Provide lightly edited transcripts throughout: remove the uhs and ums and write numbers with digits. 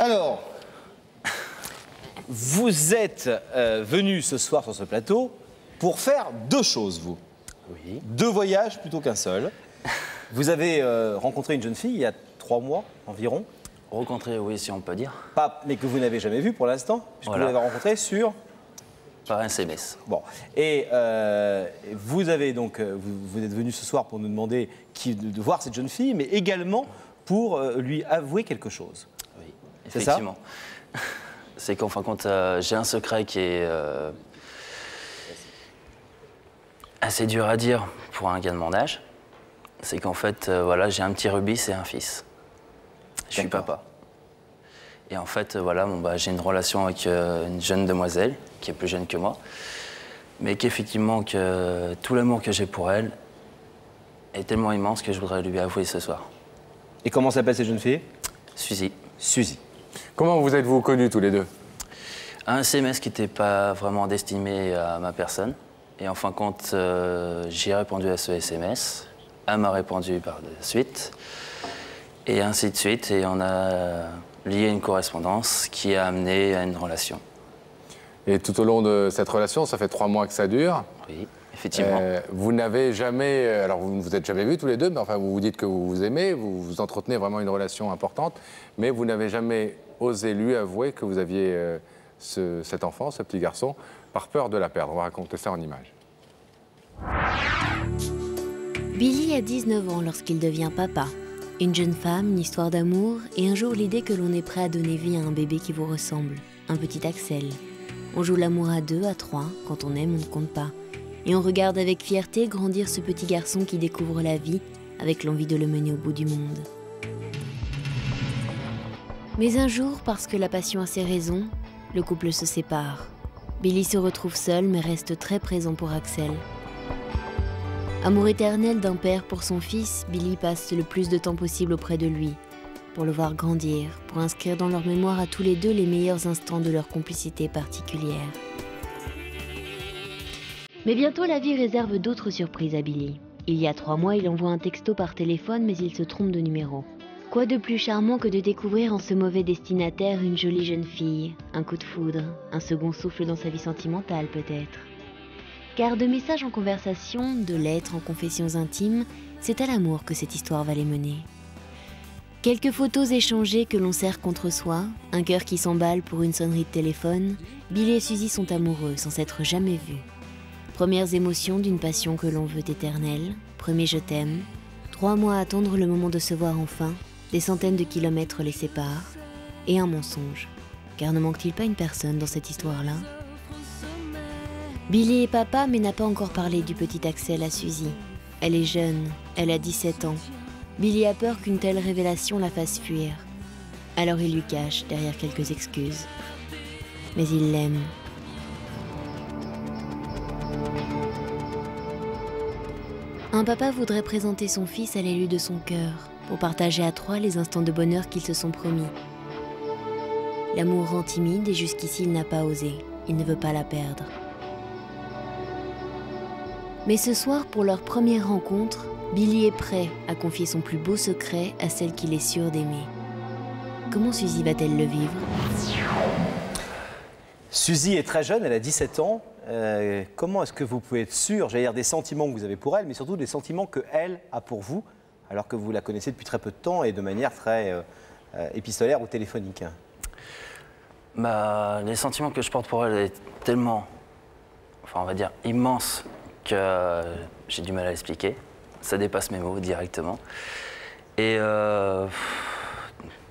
Alors, vous êtes venu ce soir sur ce plateau pour faire deux choses, vous. Oui. Deux voyages plutôt qu'un seul. Vous avez rencontré une jeune fille il y a 3 mois environ. Rencontrer, oui, si on peut dire. Pas, mais que vous n'avez jamais vu pour l'instant, puisque Voilà. vous l'avez rencontré sur... Par un SMS. Bon. Et vous avez donc, vous êtes venu ce soir pour nous demander de voir cette jeune fille, mais également pour lui avouer quelque chose. Oui, C'est ça ? effectivement. C'est qu'en fin de compte, j'ai un secret qui est assez dur à dire pour un gars de mon âge. C'est qu'en fait, voilà, j'ai un petit rubis et un fils. Je suis papa. Et en fait, voilà, bon, j'ai une relation avec une jeune demoiselle qui est plus jeune que moi, mais qu'effectivement, tout l'amour que j'ai pour elle est tellement immense que je voudrais lui avouer ce soir. Et comment s'appelle cette jeune fille ? Suzy. Suzy. Comment vous êtes-vous connus tous les deux? Un SMS qui n'était pas vraiment destiné à ma personne. Et en fin de compte, j'ai répondu à ce SMS. Elle m'a répondu par la suite. Et ainsi de suite. Et on a lié une correspondance qui a amené à une relation. Et tout au long de cette relation, ça fait 3 mois que ça dure. Oui, effectivement. Vous n'avez jamais... Alors, vous ne vous êtes jamais vus tous les deux, mais enfin, vous vous dites que vous vous aimez, vous entretenez vraiment une relation importante, mais vous n'avez jamais osé lui avouer que vous aviez cet enfant, ce petit garçon, par peur de la perdre. On va raconter ça en images. Billy a 19 ans lorsqu'il devient papa. Une jeune femme, une histoire d'amour, et un jour l'idée que l'on est prêt à donner vie à un bébé qui vous ressemble, un petit Axel. On joue l'amour à 2, à 3, quand on aime, on ne compte pas. Et on regarde avec fierté grandir ce petit garçon qui découvre la vie, avec l'envie de le mener au bout du monde. Mais un jour, parce que la passion a ses raisons, le couple se sépare. Billy se retrouve seul, mais reste très présent pour Axel. Amour éternel d'un père pour son fils, Billy passe le plus de temps possible auprès de lui, pour le voir grandir, pour inscrire dans leur mémoire à tous les deux les meilleurs instants de leur complicité particulière. Mais bientôt la vie réserve d'autres surprises à Billy. Il y a 3 mois, il envoie un texto par téléphone, mais il se trompe de numéro. Quoi de plus charmant que de découvrir en ce mauvais destinataire une jolie jeune fille, un coup de foudre, un second souffle dans sa vie sentimentale peut-être. Car de messages en conversation, de lettres en confessions intimes, c'est à l'amour que cette histoire va les mener. Quelques photos échangées que l'on serre contre soi, un cœur qui s'emballe pour une sonnerie de téléphone, Billy et Suzy sont amoureux sans s'être jamais vus. Premières émotions d'une passion que l'on veut éternelle, premier je t'aime, 3 mois à attendre le moment de se voir enfin, des centaines de kilomètres les séparent, et un mensonge. Car ne manque-t-il pas une personne dans cette histoire-là ? Billy est papa mais n'a pas encore parlé du petit Axel à Suzy. Elle est jeune, elle a 17 ans. Billy a peur qu'une telle révélation la fasse fuir. Alors il lui cache derrière quelques excuses. Mais il l'aime. Un papa voudrait présenter son fils à l'élu de son cœur, pour partager à 3 les instants de bonheur qu'ils se sont promis. L'amour rend timide et jusqu'ici il n'a pas osé. Il ne veut pas la perdre. Mais ce soir, pour leur première rencontre, Billy est prêt à confier son plus beau secret à celle qu'il est sûr d'aimer. Comment Suzy va-t-elle le vivre ? Suzy est très jeune, elle a 17 ans. Comment est-ce que vous pouvez être sûr, j'allais dire, des sentiments que vous avez pour elle, mais surtout des sentiments qu'elle a pour vous, alors que vous la connaissez depuis très peu de temps et de manière très épistolaire ou téléphonique ? Les sentiments que je porte pour elle est tellement, enfin on va dire, immense que j'ai du mal à l'expliquer. Ça dépasse mes mots directement. Et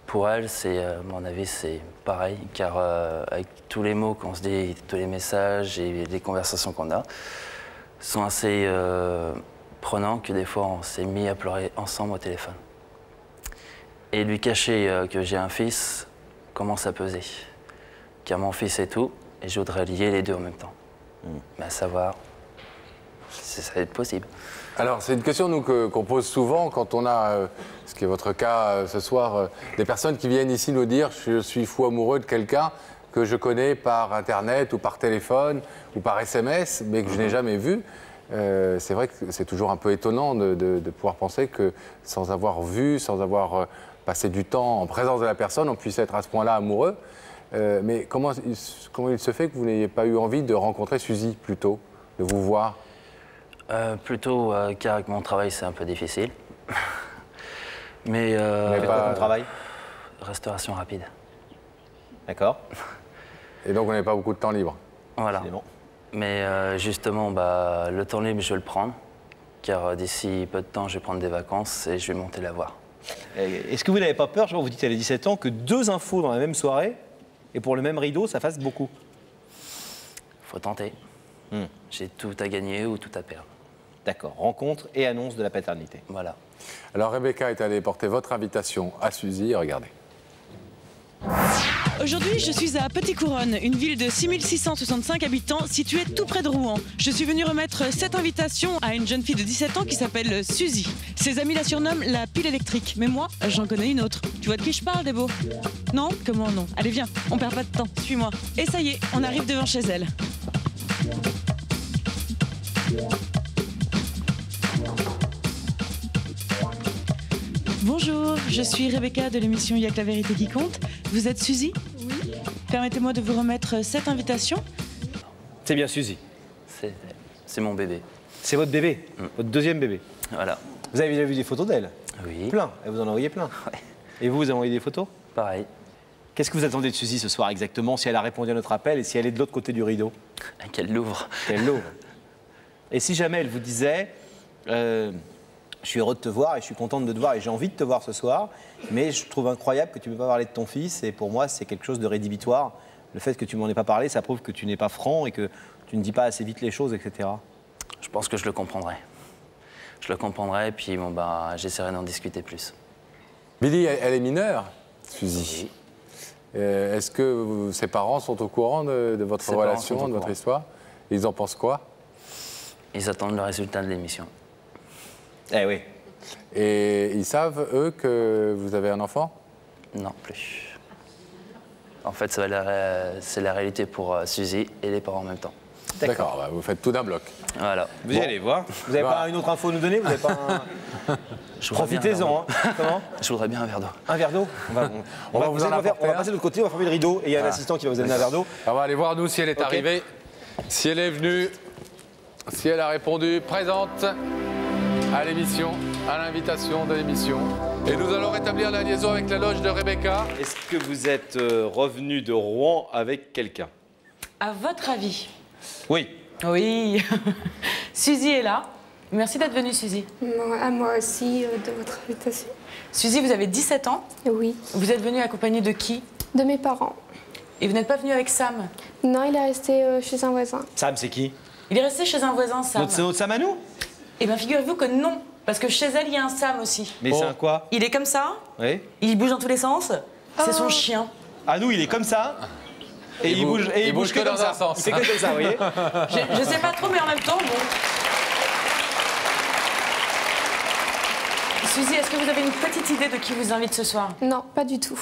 pour elle, à mon avis, c'est pareil, car avec tous les mots qu'on se dit, tous les messages et les conversations qu'on a, sont assez prenants que des fois on s'est mis à pleurer ensemble au téléphone. Et lui cacher que j'ai un fils commence à peser. Car mon fils est tout, et je voudrais lier les deux en même temps. Mais à savoir, si ça va être possible. Alors, c'est une question qu'on pose souvent quand on a, ce qui est votre cas ce soir, des personnes qui viennent ici nous dire « je suis fou amoureux de quelqu'un que je connais par Internet ou par téléphone ou par SMS, mais que je n'ai jamais vu ». C'est vrai que c'est toujours un peu étonnant de pouvoir penser que sans avoir vu, sans avoir passer du temps en présence de la personne, on puisse être à ce point-là amoureux. Mais comment il se fait que vous n'ayez pas eu envie de rencontrer Suzy plus tôt, de vous voir? Plutôt car avec mon travail, c'est un peu difficile. Mais Vous faites quoi comme travail? restauration rapide. D'accord. Et donc, on n'avait pas beaucoup de temps libre. Voilà. Décidément. Mais justement, le temps libre, je vais le prendre. Car d'ici peu de temps, je vais prendre des vacances et je vais monter la voir. Est-ce que vous n'avez pas peur, je vois, vous dites qu'elle a 17 ans, que 2 infos dans la même soirée et pour le même rideau, ça fasse beaucoup? Faut tenter. J'ai tout à gagner ou tout à perdre. D'accord. Rencontre et annonce de la paternité. Voilà. Alors, Rebecca est allée porter votre invitation à Suzy. Regardez. Aujourd'hui, je suis à Petit-Couronne, une ville de 6665 habitants située tout près de Rouen. Je suis venue remettre cette invitation à une jeune fille de 17 ans qui s'appelle Suzy. Ses amis la surnomment la pile électrique, mais moi, j'en connais une autre. Tu vois de qui je parle, Débo? Non? Comment non? Allez, viens, on perd pas de temps, suis-moi. Et ça y est, on arrive devant chez elle. Bonjour, je suis Rebecca de l'émission Y'a que la vérité qui compte. Vous êtes Suzy? Oui. Permettez-moi de vous remettre cette invitation. C'est bien Suzy. C'est mon bébé. C'est votre bébé, votre deuxième bébé. Voilà. Vous avez déjà vu des photos d'elle? Oui. Plein. Et vous en envoyez plein. Ouais. Et vous avez envoyé des photos? Pareil. Qu'est-ce que vous attendez de Suzy ce soir exactement, si elle a répondu à notre appel et si elle est de l'autre côté du rideau? Qu'elle l'ouvre. Qu'elle l'ouvre. Et si jamais elle vous disait, je suis heureux de te voir et je suis contente de te voir et j'ai envie de te voir ce soir, mais je trouve incroyable que tu ne peux pas parler de ton fils et pour moi c'est quelque chose de rédhibitoire. Le fait que tu m'en aies pas parlé, ça prouve que tu n'es pas franc et que tu ne dis pas assez vite les choses, etc. Je pense que je le comprendrai. Je le comprendrai et puis j'essaierai d'en discuter plus. Billy, elle est mineure, Suzy. Est-ce que ses parents sont au courant de votre Ses parents sont relation, au de votre courant. histoire? Ils en pensent quoi? Ils attendent le résultat de l'émission. Eh oui. Et ils savent, eux, que vous avez un enfant? Non, plus. En fait, c'est la réalité pour Suzy et les parents en même temps. D'accord, bah, vous faites tout d'un bloc. Voilà. Vous y allez voir. Vous n'avez pas une autre info à nous donner? Vous n'avez pas un... Profitez-en. Hein. Comment? Je voudrais bien un verre d'eau. Un verre d'eau? On va vous en apporter on va un. passer de l'autre côté, on va fermer le rideau et il y a un assistant qui va vous amener un verre d'eau. On va aller voir, nous, si elle est Ok. arrivée, si elle est venue, si elle a répondu présente à l'émission, à l'invitation de l'émission. Et nous allons rétablir la liaison avec la loge de Rebecca. Est-ce que vous êtes revenu de Rouen avec quelqu'un? À votre avis? Oui. Oui. Suzy est là. Merci d'être venue, Suzy. À moi aussi, de votre invitation. Suzy, vous avez 17 ans. Oui, Vous êtes venue accompagnée de qui? de mes parents. Et vous n'êtes pas venue avec Sam? Non, il est resté chez un voisin. Sam, c'est qui? Il est resté chez un voisin, Sam. C'est notre Sam à nous? Eh bien, figurez-vous que non. Parce que chez elle, il y a un Sam aussi. Mais c'est un quoi? Il est comme ça. Oui. Il bouge dans tous les sens. C'est son chien. À nous, il est comme ça. Et il bouge que dans comme ça. un sens. Il fait que comme ça, vous voyez? Je sais pas trop, mais en même temps, bon. Suzy, est-ce que vous avez une petite idée de qui vous invite ce soir? Non, pas du tout.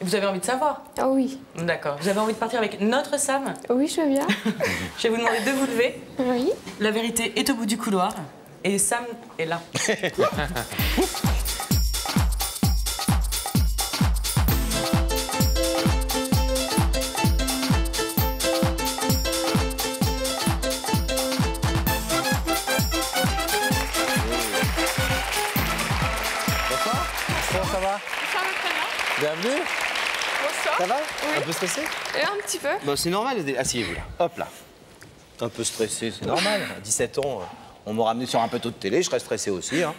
Vous avez envie de savoir? Ah oui, D'accord. Vous avez envie de partir avec notre Sam? oui, je veux bien. Je vais vous demander de vous lever. Oui. La vérité est au bout du couloir. Et Sam est là. Bonsoir. Comment ça va? Ça va très bien. Bienvenue. Bonsoir. Ça va? Un peu stressé? Un petit peu. Bah, c'est normal. Asseyez-vous là. Hop là. Un peu stressé, c'est normal. À 17 ans, on m'a ramené sur un plateau de télé, je serais stressé aussi. Hein.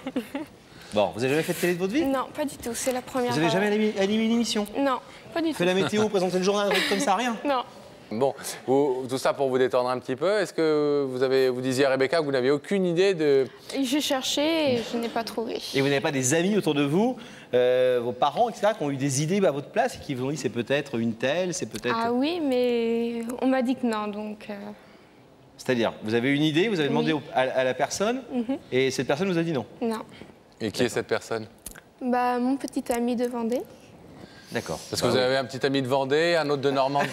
Bon, vous avez jamais fait de télé de votre vie? Non, pas du tout. C'est la première. Vous avez jamais animé une émission? Non, pas du tout. Fait la météo, présenter le journal, un truc comme ça, rien? Non. Bon, tout ça pour vous détendre un petit peu. Est-ce que vous disiez à Rebecca que vous n'aviez aucune idée de... J'ai cherché et je n'ai pas trouvé. Et vous n'avez pas des amis autour de vous, vos parents, etc., qui ont eu des idées à votre place et qui vous ont dit c'est peut-être une telle, c'est peut-être... Ah oui, mais on m'a dit que non, donc. C'est-à-dire, vous avez une idée, vous avez demandé Oui. à la personne, et cette personne vous a dit non. Non. Et qui est cette personne? Bah, mon petit ami de Vendée. D'accord. Parce que vous avez un petit ami de Vendée, un autre de Normandie,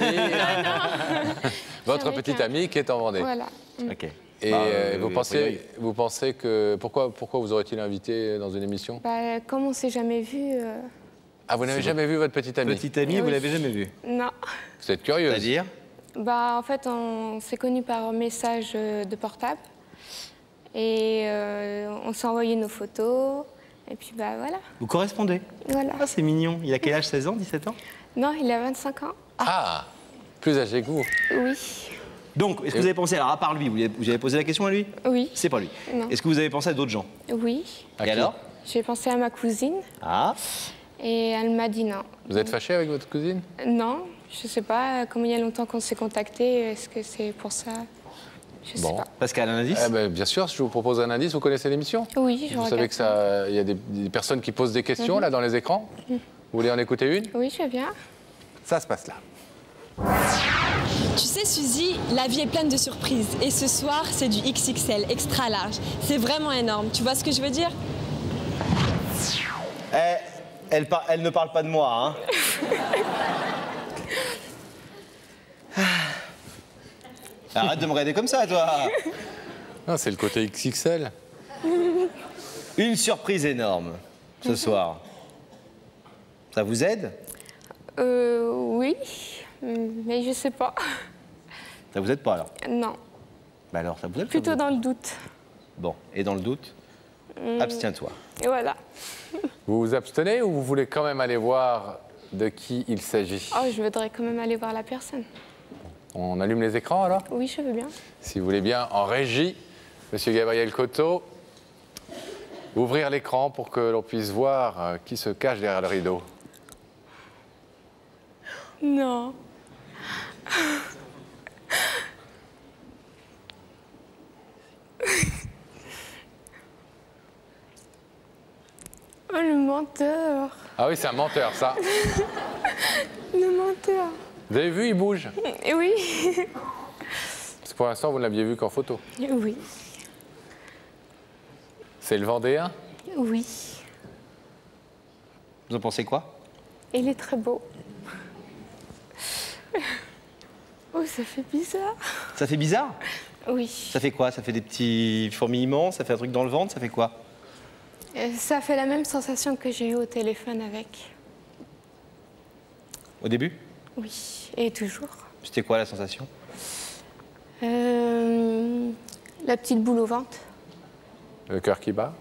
votre Avec petit un- ami qui est en Vendée. Voilà. Ok. Et Bah, vous pensez que... Pourquoi vous aurait-il invité dans une émission? Bah, comme on s'est jamais vu, Ah, vous n'avez jamais vu votre petite amie? Petite amie, vous Oui. l'avez jamais vue? Non. Vous êtes curieuse. C'est-à-dire? Bah, en fait, on s'est connus par message de portable. Et on s'est envoyé nos photos. Et puis, bah voilà. Vous correspondez? Voilà. Ah, c'est mignon. Il a quel âge? 16 ans, 17 ans? Non, il a 25 ans. Ah, plus âgé que vous. Oui. Donc, est-ce que vous avez pensé, alors à part lui, vous avez posé la question à lui? Oui. C'est pas lui. Non. Est-ce que vous avez pensé à d'autres gens? Oui. À Et qui? alors? J'ai pensé à ma cousine. Ah, Et elle m'a dit non. Vous êtes fâché avec votre cousine? Non, je sais pas. Comme il y a longtemps qu'on s'est contactés, est-ce que c'est pour ça? Je sais Bon. pas. Pascal, un indice? Eh ben, bien sûr, je vous propose un indice. Vous connaissez l'émission? Oui, je Vous regarde. savez que ça, il y a des personnes qui posent des questions là dans les écrans. Vous voulez en écouter une? Oui, je viens. Ça se passe là. Tu sais, Suzy, la vie est pleine de surprises. Et ce soir, c'est du XXL, extra large. C'est vraiment énorme. Tu vois ce que je veux dire? Elle ne parle pas de moi, hein. Arrête de me regarder comme ça, toi. Ah, c'est le côté XXL. Une surprise énorme ce soir. Ça vous aide? Oui, mais je sais pas. Ça vous aide pas alors? Non, Bah alors, ça vous aide? plutôt dans le doute. Bon, et dans le doute, abstiens-toi. Et voilà. Vous vous abstenez ou vous voulez quand même aller voir de qui il s'agit? Oh, je voudrais quand même aller voir la personne. On allume les écrans alors? Oui, je veux bien. Si vous voulez bien, en régie, Monsieur Gabriel Coteau, ouvrir l'écran pour que l'on puisse voir qui se cache derrière le rideau. Non. Oh, le menteur. Ah oui, c'est un menteur, ça. Le menteur. Vous avez vu, il bouge. Et oui. Parce que pour l'instant, vous ne l'aviez vu qu'en photo. Oui. C'est le Vendéen? Oui. Vous en pensez quoi? Il est très beau. Oh, ça fait bizarre. Ça fait bizarre? Oui. Ça fait quoi? Ça fait des petits fourmillements? Ça fait un truc dans le ventre? Ça fait quoi? Ça fait la même sensation que j'ai eue au téléphone avec. Au début? Oui, et toujours. C'était quoi la sensation? La petite boule au ventre. Le cœur qui bat?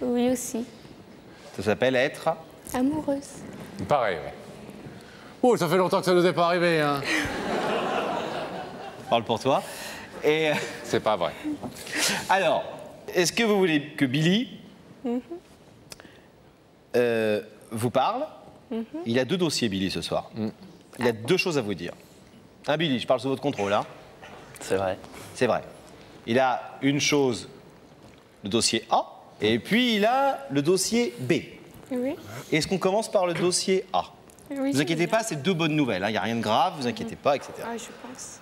Oui aussi. Ça s'appelle être... Amoureuse. Pareil, ouais. Oh, ça fait longtemps que ça nous est pas arrivé, hein. Parle pour toi. Et C'est pas vrai. alors, est-ce que vous voulez que Billy vous parle? Il a 2 dossiers, Billy, ce soir. Il a 2 choses à vous dire. Hein, Billy, je parle sous votre contrôle, hein. C'est vrai. C'est vrai. Il a une chose, le dossier A, et puis il a le dossier B. Oui. Est-ce qu'on commence par le dossier A? Oui, Vous inquiétez pas, c'est 2 bonnes nouvelles, hein. Il n'y a rien de grave, vous inquiétez pas, etc. Ah, je pense.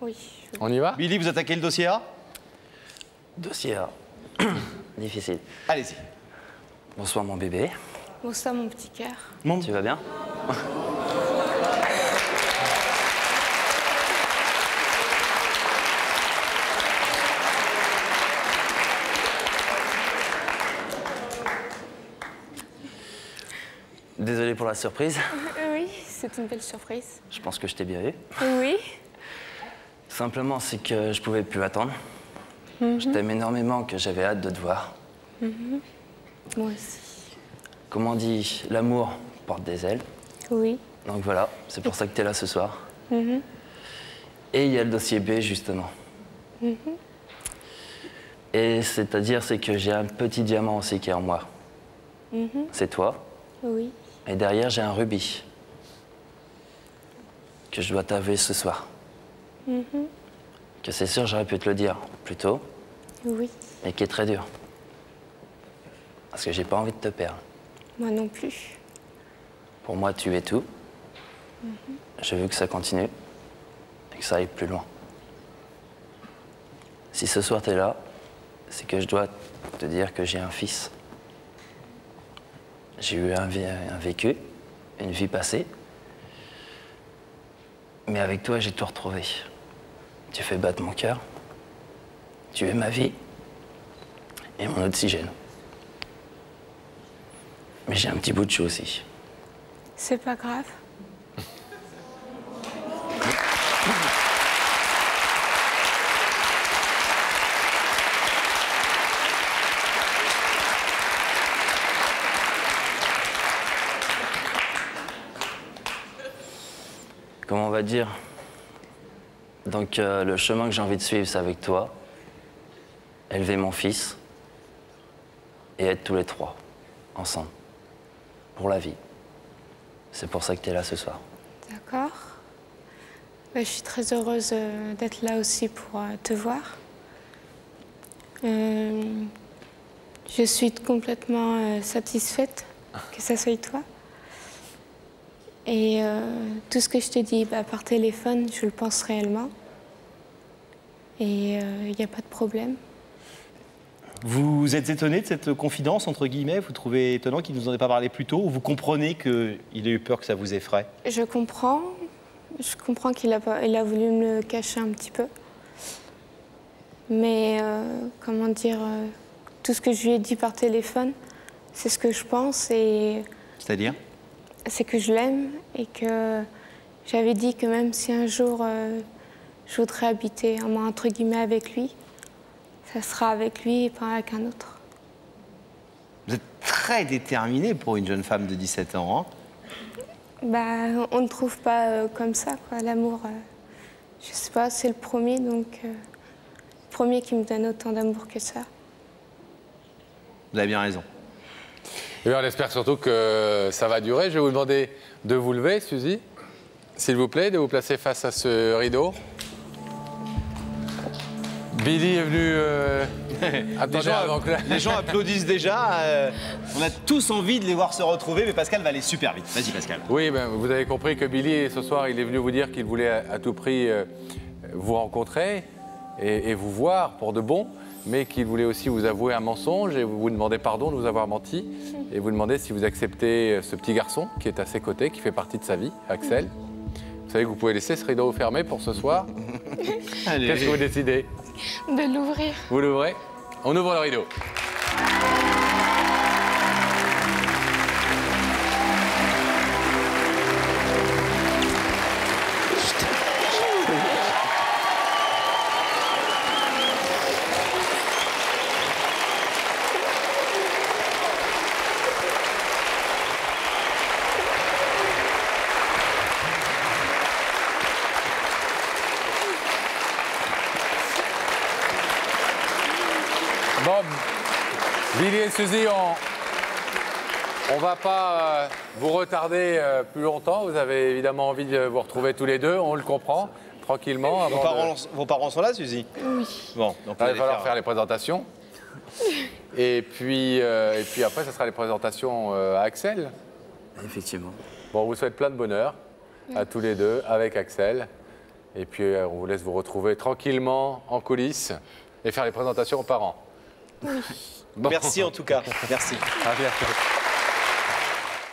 Oui. On y va? Billy, vous attaquez le dossier A? Dossier A. Difficile. Allez-y. Bonsoir mon bébé. Bonsoir, mon petit cœur. Tu vas bien? Désolé pour la surprise. Oui, c'est une belle surprise. Je pense que je t'ai bien vu. Oui. Simplement, c'est que je pouvais plus attendre. Je t'aime énormément, que j'avais hâte de te voir. Moi aussi. Comme on dit, l'amour porte des ailes. Oui. Donc voilà, c'est pour ça que tu es là ce soir. Et il y a le dossier B, justement. Et c'est-à-dire, c'est que j'ai un petit diamant aussi qui est en moi. C'est toi. Oui. Et derrière, j'ai un rubis que je dois t'avouer ce soir. Que c'est sûr, j'aurais pu te le dire plus tôt, Oui. mais qui est très dur. Parce que j'ai pas envie de te perdre. Moi non plus. Pour moi, tu es tout. Je veux que ça continue et que ça aille plus loin. Si ce soir tu es là, c'est que je dois te dire que j'ai un fils. J'ai eu un vécu, une vie passée. Mais avec toi, j'ai tout retrouvé. Tu fais battre mon cœur. Tu es ma vie et mon oxygène. Mais j'ai un petit bout de chou aussi. C'est pas grave. Comment on va dire? Donc le chemin que j'ai envie de suivre, c'est avec toi. Élever mon fils. Et être tous les trois, ensemble. Pour la vie. C'est pour ça que tu es là ce soir. D'accord. Je suis très heureuse d'être là aussi pour te voir. Je suis complètement satisfaite que ça soit toi. Et tout ce que je te dis par téléphone, je le pense réellement. Et il n'y a pas de problème. Vous êtes étonné de cette confidence, entre guillemets? Vous trouvez étonnant qu'il ne nous en ait pas parlé plus tôt? Ou vous comprenez qu'il ait eu peur que ça vous effraie? Je comprends. Je comprends qu'il a voulu me le cacher un petit peu. Mais, comment dire, tout ce que je lui ai dit par téléphone, c'est ce que je pense. C'est-à-dire? C'est que je l'aime et que j'avais dit que même si un jour je voudrais habiter, entre guillemets, avec lui, ça sera avec lui et pas avec un autre. Vous êtes très déterminée pour une jeune femme de 17 ans, hein? On ne trouve pas comme ça, quoi. L'amour, je sais pas, c'est le premier, donc le premier qui me donne autant d'amour que ça. Vous avez bien raison. Et on espère surtout que ça va durer. Je vais vous demander de vous lever, Suzy, s'il vous plaît, de vous placer face à ce rideau. Billy est venu... Les gens applaudissent déjà. On a tous envie de les voir se retrouver, mais Pascal va aller super vite. Vas-y, Pascal. Oui, vous avez compris que Billy, ce soir, il est venu vous dire qu'il voulait à tout prix vous rencontrer et vous voir pour de bon, mais qu'il voulait aussi vous avouer un mensonge et vous demander pardon de vous avoir menti et vous demander si vous acceptez ce petit garçon qui est à ses côtés, qui fait partie de sa vie, Axel. Vous savez que vous pouvez laisser ce rideau fermé pour ce soir. Qu'est-ce que vous décidez? De l'ouvrir. Vous l'ouvrez? On ouvre le rideau. Bon, Billy et Suzy, on va pas vous retarder plus longtemps. Vous avez évidemment envie de vous retrouver tous les deux, on le comprend, tranquillement. Vos parents sont là, Suzy? Oui. Bon, donc il va falloir faire les présentations. Et puis après, ce sera les présentations à Axel. Effectivement. Bon, on vous souhaite plein de bonheur à tous les deux avec Axel. Et puis on vous laisse vous retrouver tranquillement en coulisses et faire les présentations aux parents. Oui. Bon. Merci en tout cas. Merci. À bientôt.